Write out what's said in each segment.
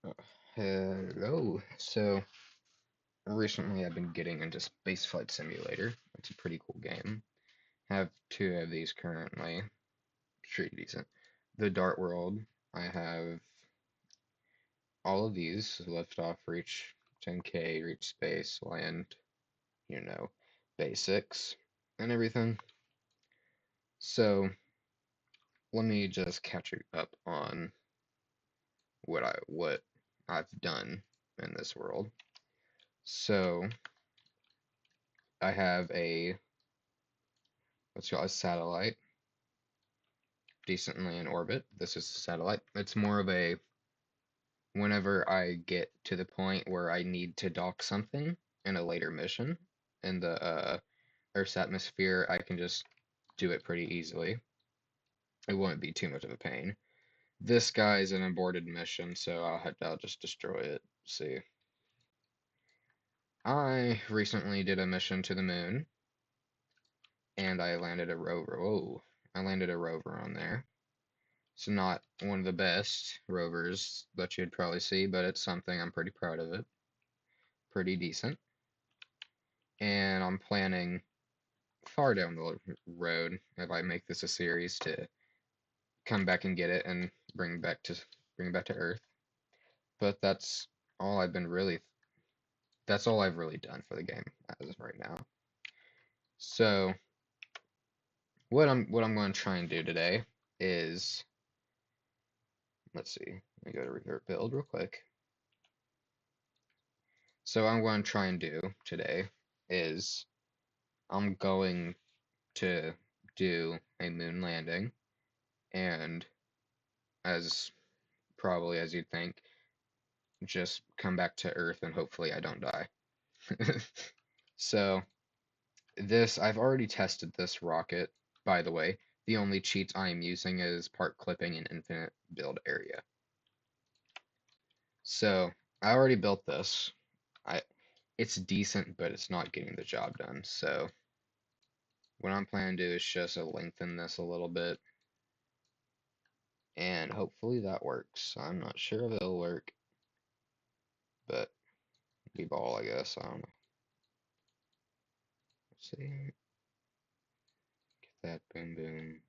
Uh, Hello. So recently I've been getting into Spaceflight Simulator. It's a pretty cool game. Have two of these currently. Pretty decent. The Dart World. I have all of these. Liftoff, reach 10K, reach space, land, you know, basics and everything. So let me just catch you up on what I've done in this world. So I have a let's call it a satellite decently in orbit. This is a satellite. It's more of a whenever I get to the point where I need to dock something in a later mission in the Earth's atmosphere, I can just do it pretty easily. It won't be too much of a pain. This guy is an aborted mission, so I'll just destroy it. See, I recently did a mission to the moon, and I landed a rover. Oh, I landed a rover on there. It's not one of the best rovers that you'd probably see, but it's something I'm pretty proud of it. Pretty decent. And I'm planning far down the road, if I make this a series, to come back and get it and bring it back to Earth. But all I've been really that's all I've really done for the game as of right now. So what I'm going to try and do today is let's see. Let me go to revert build real quick. So what I'm going to try and do today is I'm going to do a moon landing, and as probably as you'd think, just come back to Earth and hopefully I don't die. So I've already tested this rocket, by the way. The only cheats I am using is part clipping and infinite build area. So I already built this. I It's decent, but it's not getting the job done. So what I'm planning to do is just lengthen this a little bit, and hopefully that works. I'm not sure if it'll work, but we ball, I guess. I don't know. Let's see. Get that boom boom.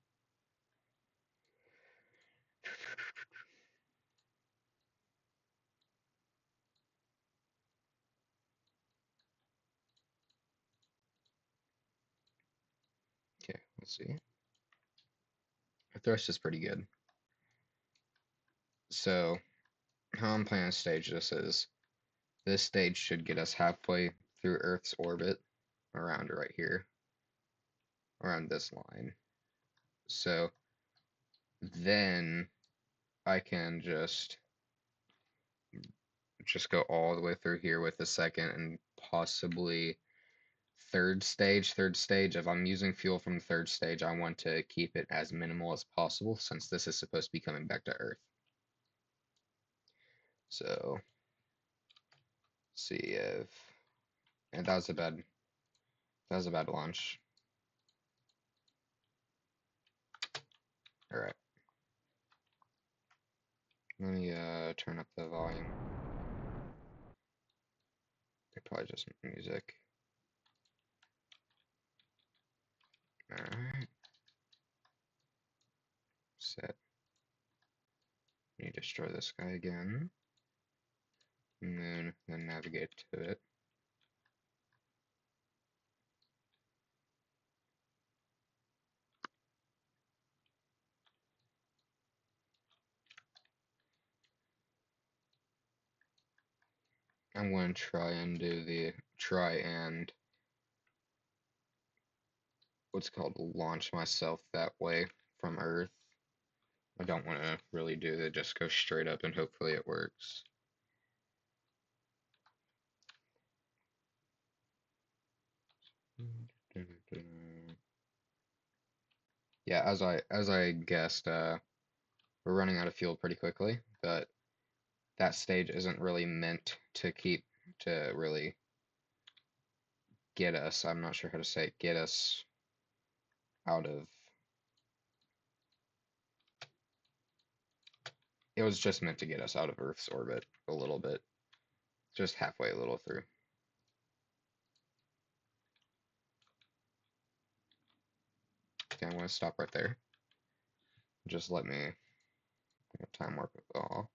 Okay, let's see. The thrust is pretty good. So how I'm planning to stage this stage should get us halfway through Earth's orbit, around right here, around this line. So then I can just go all the way through here with the second and possibly third stage. Third stage, if I'm using fuel from the third stage, I want to keep it as minimal as possible since this is supposed to be coming back to Earth. So, see if and that was a bad launch. All right, let me turn up the volume. Probably just music. All right, set. You destroy this guy again, and then navigate to it. I'm going to try and what's called launch myself that way from Earth. I don't want to really do that, just go straight up and hopefully it works. Yeah, as I guessed, we're running out of fuel pretty quickly, but that stage isn't really meant to really get us. I'm not sure how to say it, get us out of It was just meant to get us out of Earth's orbit a little bit. Just halfway a little through. Okay, I'm gonna stop right there. Just let me time warp it all.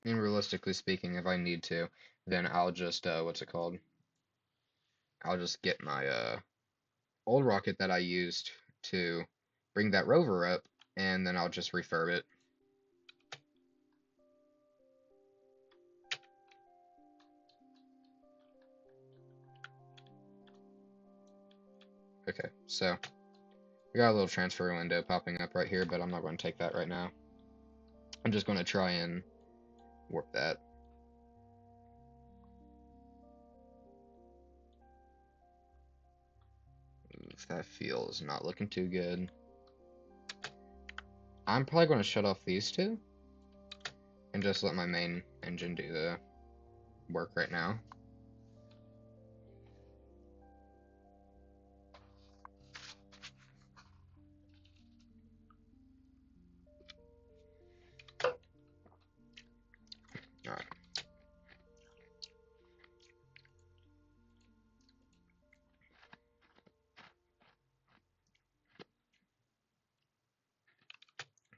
And realistically speaking, if I need to, then I'll just what's it called? I'll just get my old rocket that I used to bring that rover up, and then I'll just refurb it. Okay, so we got a little transfer window popping up right here, but I'm not going to take that right now. I'm just going to try and warp that. If that fuel is not looking too good. I'm probably going to shut off these two and just let my main engine do the work right now. Alright.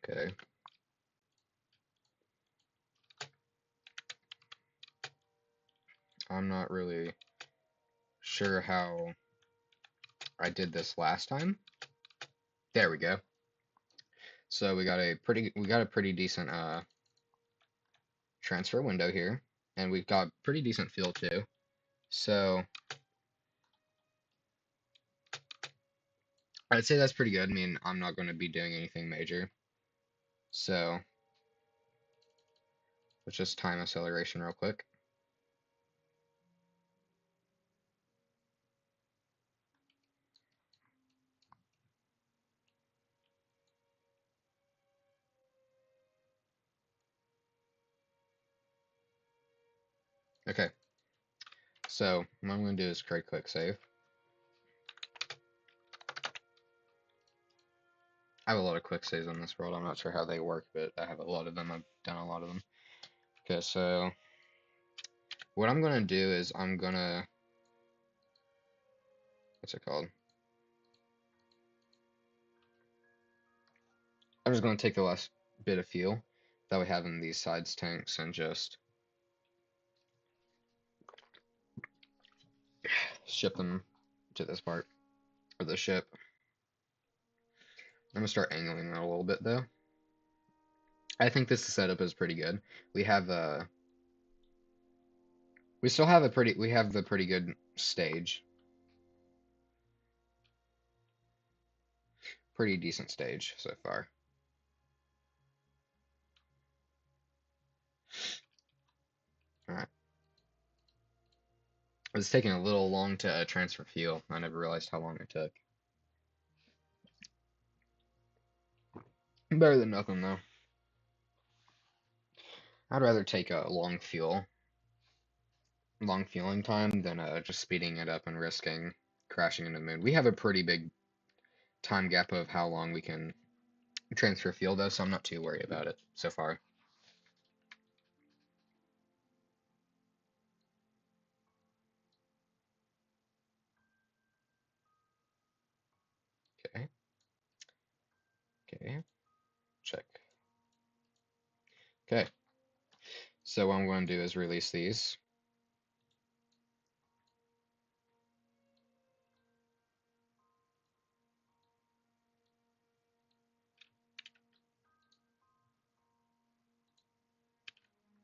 Okay. I'm not really sure how I did this last time. There we go. So we got a pretty decent transfer window here, and we've got pretty decent fuel too. So I'd say that's pretty good. I mean, I'm not going to be doing anything major. So let's just time acceleration real quick. Okay. So what I'm going to do is create quick save. I have a lot of quick saves in this world. I'm not sure how they work, but I have a lot of them. I've done a lot of them. Okay, so what I'm going to do is I'm going to, what's it called? I'm just going to take the last bit of fuel that we have in these sides tanks and just ship them to this part of the ship. I'm going to start angling that a little bit though. I think this setup is pretty good. We have we still have we have the pretty good stage. Pretty decent stage so far. Alright. It's taking a little long to transfer fuel. I never realized how long it took. Better than nothing though. I'd rather take a long fueling time than just speeding it up and risking crashing into the moon. We have a pretty big time gap of how long we can transfer fuel though, so I'm not too worried about it so far. Okay. Okay. Check. Okay. So what I'm going to do is release these.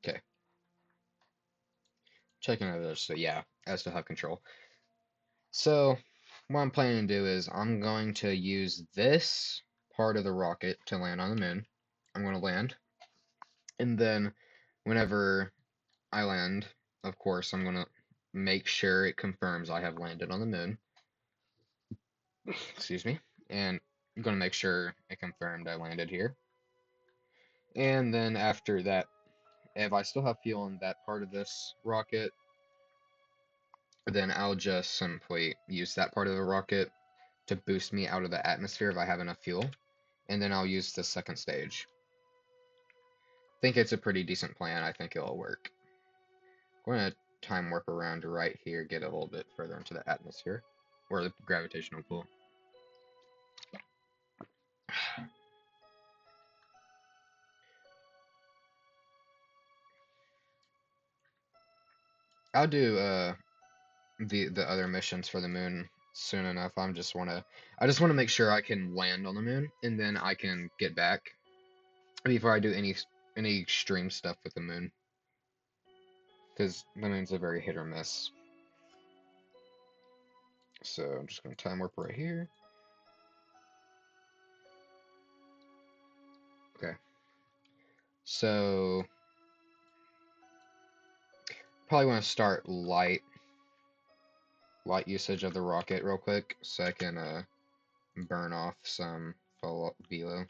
Okay. Checking over this, so yeah, I still have control. So what I'm planning to do is I'm going to use this part of the rocket to land on the moon. I'm going to land, and then whenever I land, of course, I'm going to make sure it confirms I have landed on the moon. Excuse me. And I'm going to make sure it confirmed I landed here. And then after that, if I still have fuel in that part of this rocket, then I'll just simply use that part of the rocket to boost me out of the atmosphere if I have enough fuel, and then I'll use the second stage. I think it's a pretty decent plan. I think it'll work. I'm going to time warp around right here, get a little bit further into the atmosphere, or the gravitational pull. I'll do the other missions for the moon soon enough. I just wanna make sure I can land on the moon, and then I can get back before I do any extreme stuff with the moon, because the moon's a very hit or miss. So I'm just gonna time warp right here. Okay. So probably want to start light usage of the rocket real quick, so I can burn off some velo.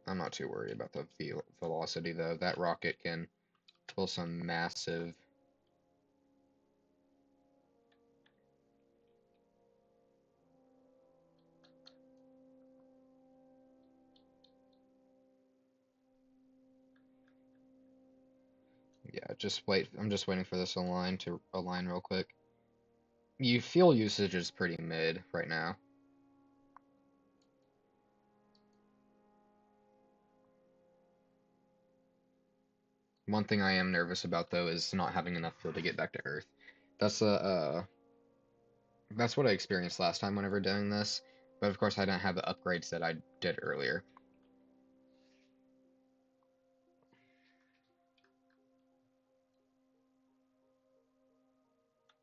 I'm not too worried about the velocity though. That rocket can pull some massive. Yeah, just wait. I'm just waiting for this to align real quick. Fuel usage is pretty mid right now. One thing I am nervous about though is not having enough fuel to get back to Earth. That's that's what I experienced last time whenever doing this, but of course I didn't have the upgrades that I did earlier.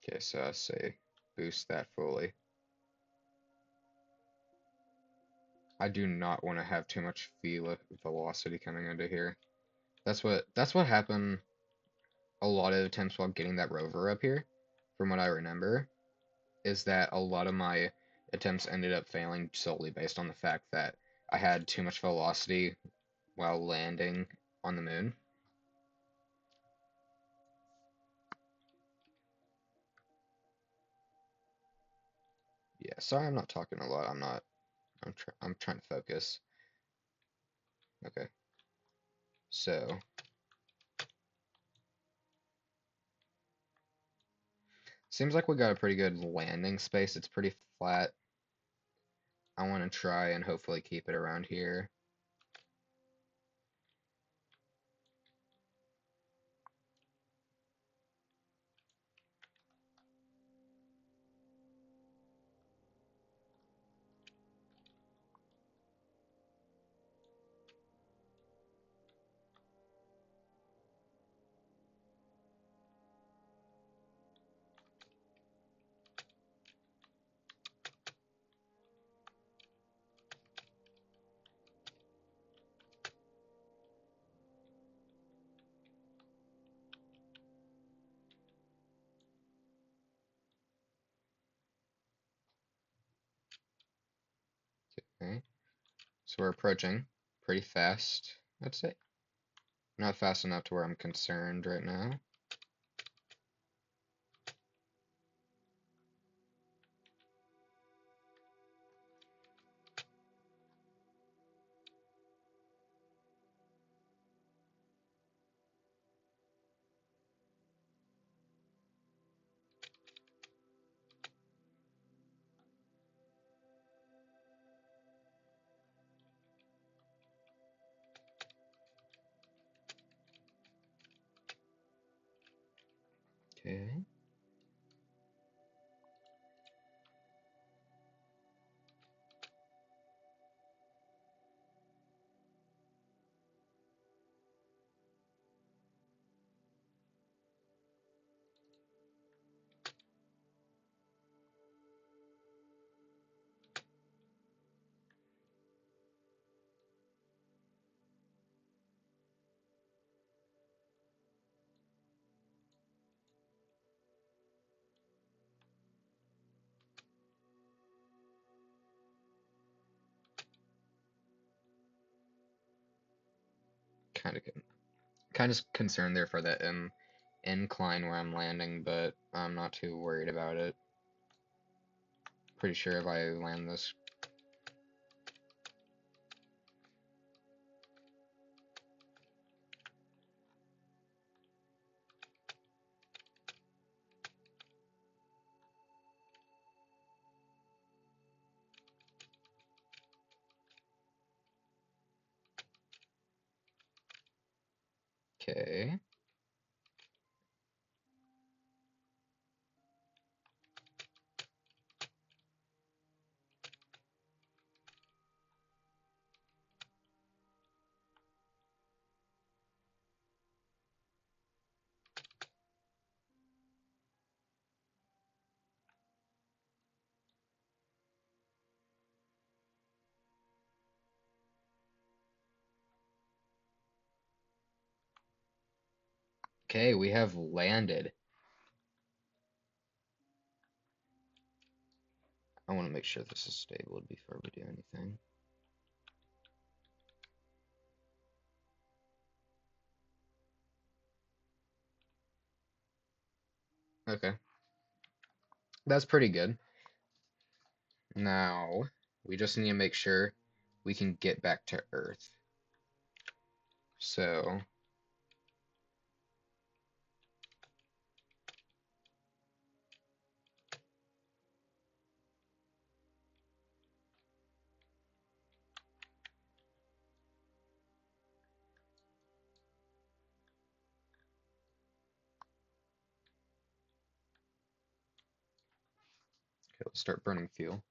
Okay, so I say boost that fully. I do not want to have too much velocity coming into here. That's what happened a lot of attempts while getting that rover up here, from what I remember, is that a lot of my attempts ended up failing solely based on the fact that I had too much velocity while landing on the moon. Yeah, sorry I'm not talking a lot. I'm trying to focus. Okay. So, seems like we got a pretty good landing space. It's pretty flat. I want to try and hopefully keep it around here. Okay. So we're approaching pretty fast, I'd say. Not fast enough to where I'm concerned right now. Okay. kind of concerned there for that incline where I'm landing, but I'm not too worried about it. Pretty sure if I land this. Okay. Okay, we have landed. I want to make sure this is stable before we do anything. Okay. That's pretty good. Now, we just need to make sure we can get back to Earth. So, okay, let's start burning fuel.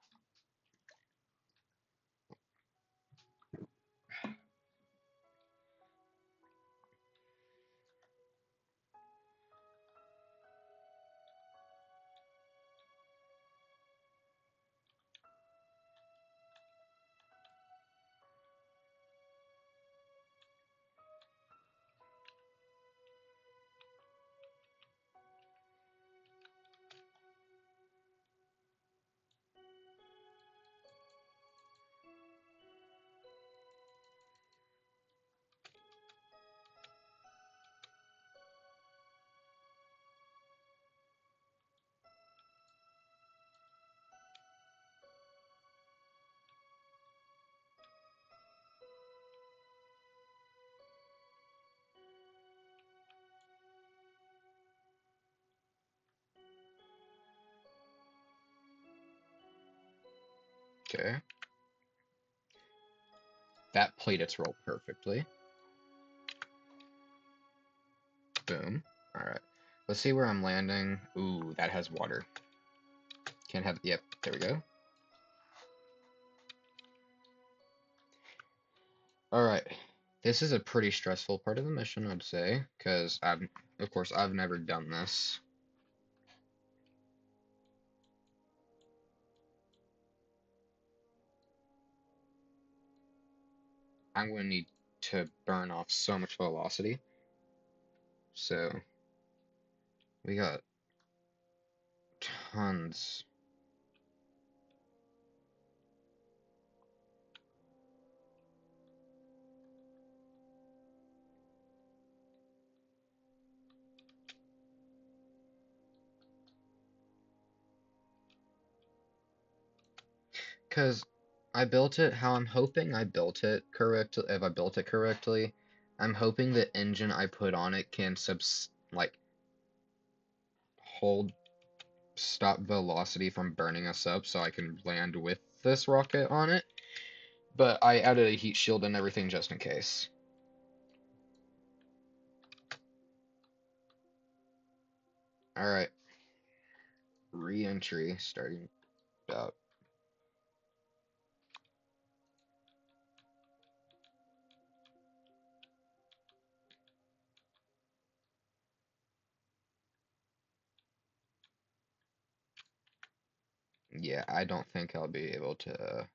Okay. That played its role perfectly. Boom. Alright. Let's see where I'm landing. Ooh, that has water. Can't have, yep, there we go. Alright. This is a pretty stressful part of the mission, I'd say, because of course, I've never done this. I'm going to need to burn off so much velocity. So, we got tons. Because I built it how I'm hoping I built it correctly. If I built it correctly, I'm hoping the engine I put on it can hold stop velocity from burning us up so I can land with this rocket on it. But I added a heat shield and everything just in case. Alright. Re-entry starting out. Yeah, I don't think I'll be able to.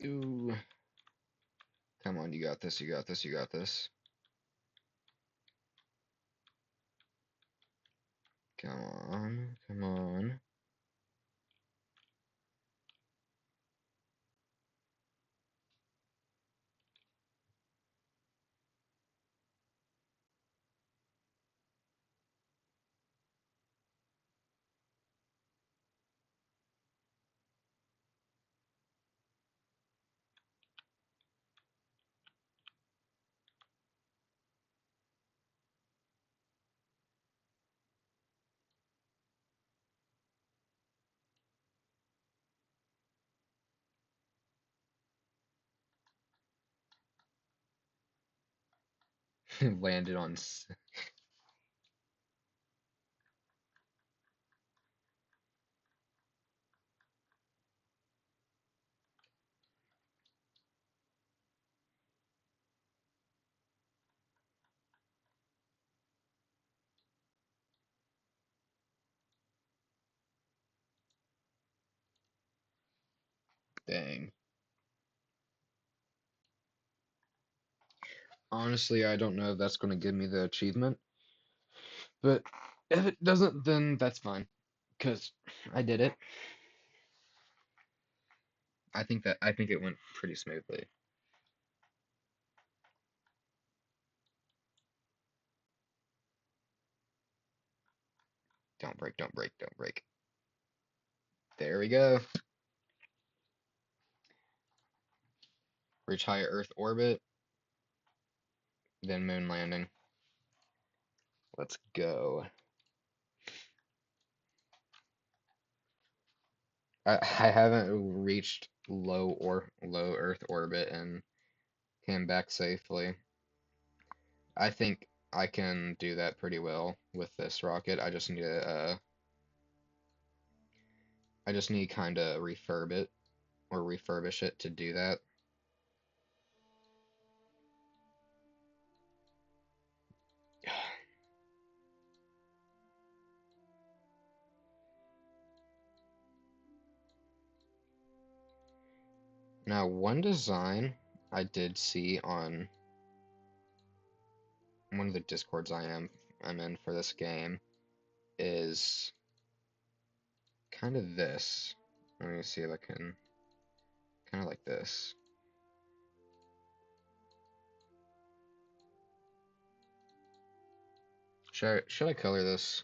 Ooh. Come on, you got this, you got this, you got this. Come on, come on. landed on. Dang. Honestly, I don't know if that's going to give me the achievement, but if it doesn't, then that's fine, because I did it. I think it went pretty smoothly. Don't break, don't break, don't break. There we go. Reach higher Earth orbit, then moon landing. Let's go. I haven't reached low Earth orbit and came back safely. I think I can do that pretty well with this rocket. I just need kind of refurbish it to do that. Now, one design I did see on one of the Discords I'm in for this game is kind of this. Let me see if I can kind of like this. Should I color this?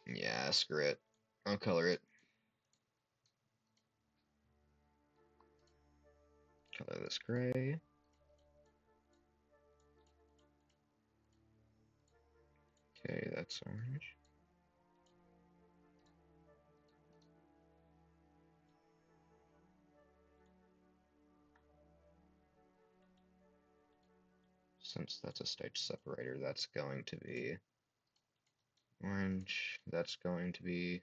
Yeah, screw it. I'll color it. Color this gray. Okay, that's orange. Since that's a stage separator, that's going to be orange. That's going to be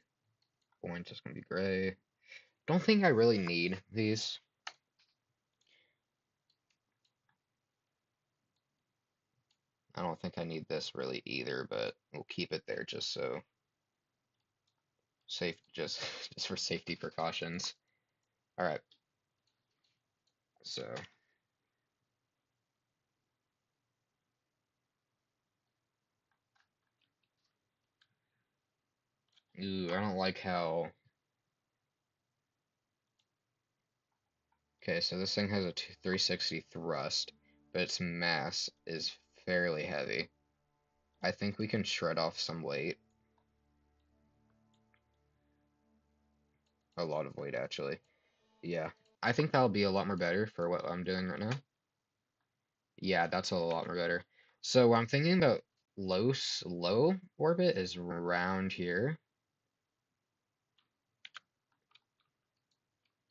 orange. That's going to be gray. Don't think I really need these. I don't think I need this really either, but we'll keep it there just so safe, just for safety precautions. All right. So, ooh, I don't like how. Okay, so this thing has a 360 thrust, but its mass is fairly heavy. I think we can shred off some weight. A lot of weight, actually. Yeah. I think that'll be a lot more better for what I'm doing right now. Yeah, that's a lot more better. So what I'm thinking about low orbit is around here.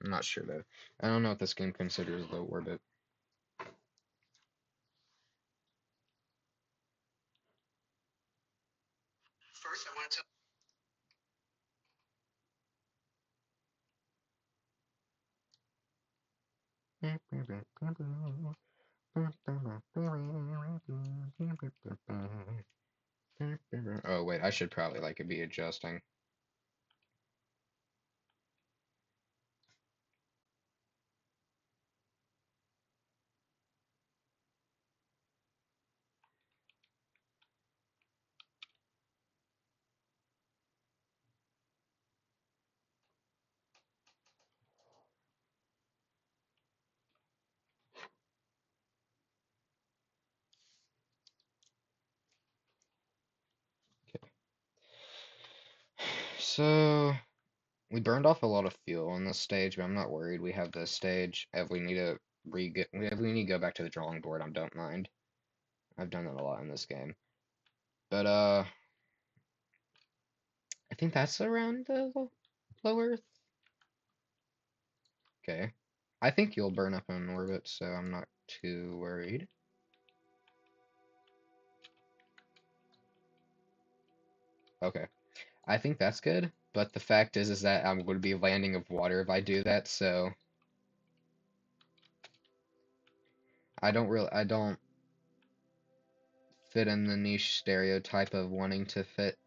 I'm not sure though. I don't know what this game considers low orbit. First, I want to Oh wait, I should probably like it be adjusting. Okay. So we burned off a lot of fuel on this stage, but I'm not worried. We have this stage. If we need to if we need to go back to the drawing board, I don't mind. I've done that a lot in this game. But I think that's around the low Earth. Okay. I think you'll burn up in orbit, so I'm not too worried. Okay. I think that's good, but the fact is that I'm going to be landing of water if I do that, so I don't fit in the niche stereotype of wanting to fit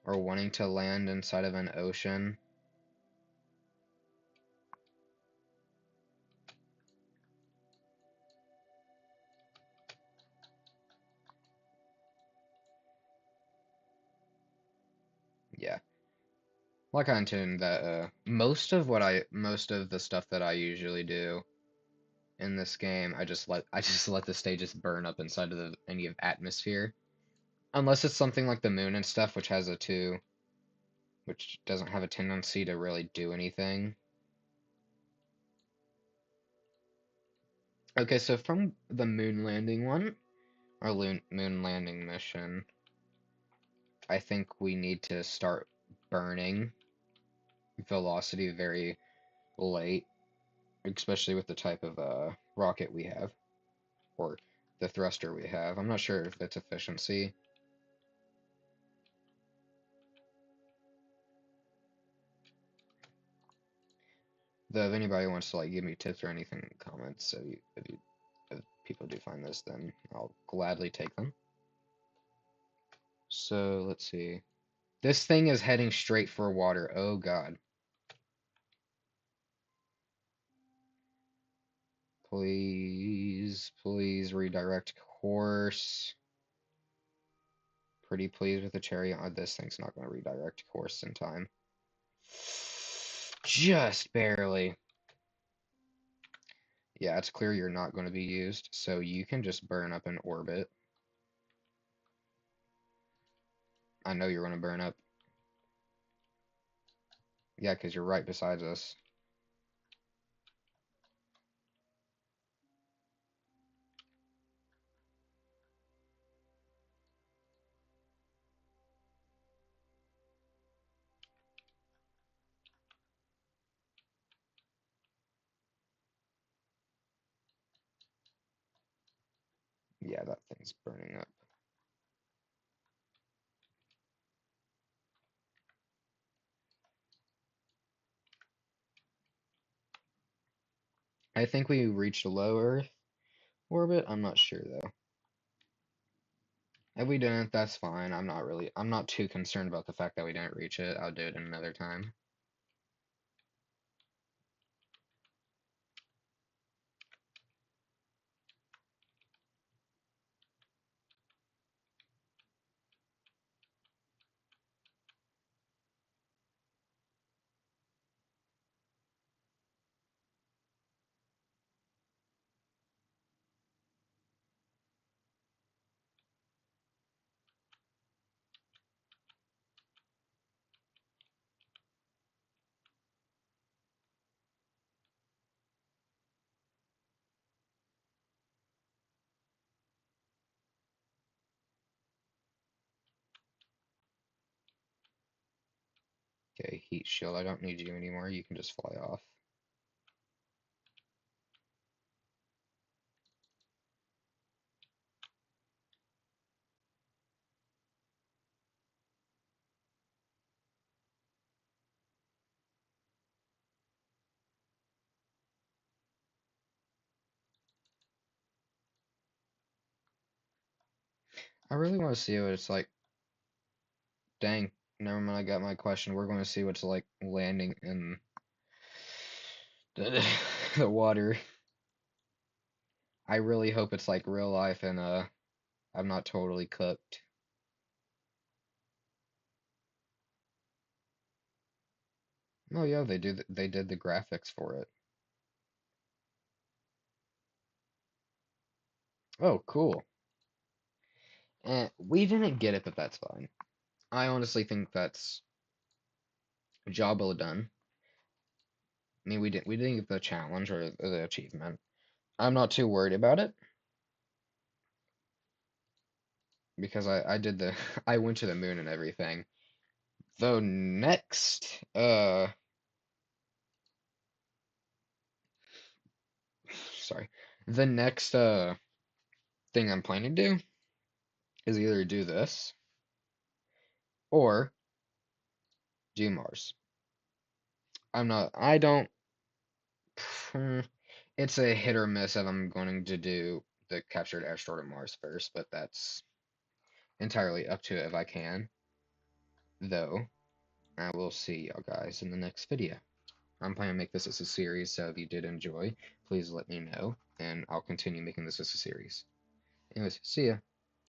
or wanting to land inside of an ocean. Yeah. Like I intend that most of the stuff that I usually do in this game, I just let the stages burn up inside of any of atmosphere. Unless it's something like the moon and stuff, which has a 2, which doesn't have a tendency to really do anything. Okay, so from the moon landing one, our moon landing mission, I think we need to start burning velocity very late, especially with the type of rocket we have, or the thruster we have. I'm not sure if it's efficiency. Though if anybody wants to like give me tips or anything in the comments, so if people do find this, then I'll gladly take them. So let's see. This thing is heading straight for water. Oh God. Please, please redirect course. Pretty pleased with the cherry on this thing's not going to redirect course in time. Just barely. Yeah, it's clear you're not going to be used, so you can just burn up in orbit. I know you're going to burn up. Yeah, because you're right beside us. Yeah, that thing's burning up. I think we reached a low Earth orbit. I'm not sure though. If we didn't, that's fine. I'm not too concerned about the fact that we didn't reach it. I'll do it another time. Okay, heat shield. I don't need you anymore. You can just fly off. I really want to see what it's like. Dang, never mind. I got my question. We're going to see what's like landing in the, the water. I really hope it's like real life and I'm not totally cooked. Oh yeah, they did the graphics for it. Oh, cool. And we didn't get it, but that's fine. I honestly think that's job well done. I mean, we didn't get the challenge or the achievement. I'm not too worried about it because I did the I went to the moon and everything. Though next, sorry, the next thing I'm planning to do is either do this or do Mars. I don't, it's a hit or miss if I'm going to do the captured asteroid of Mars first, but that's entirely up to it if I can. Though, I will see y'all guys in the next video. I'm planning to make this as a series, so if you did enjoy, please let me know, and I'll continue making this as a series. Anyways, see ya.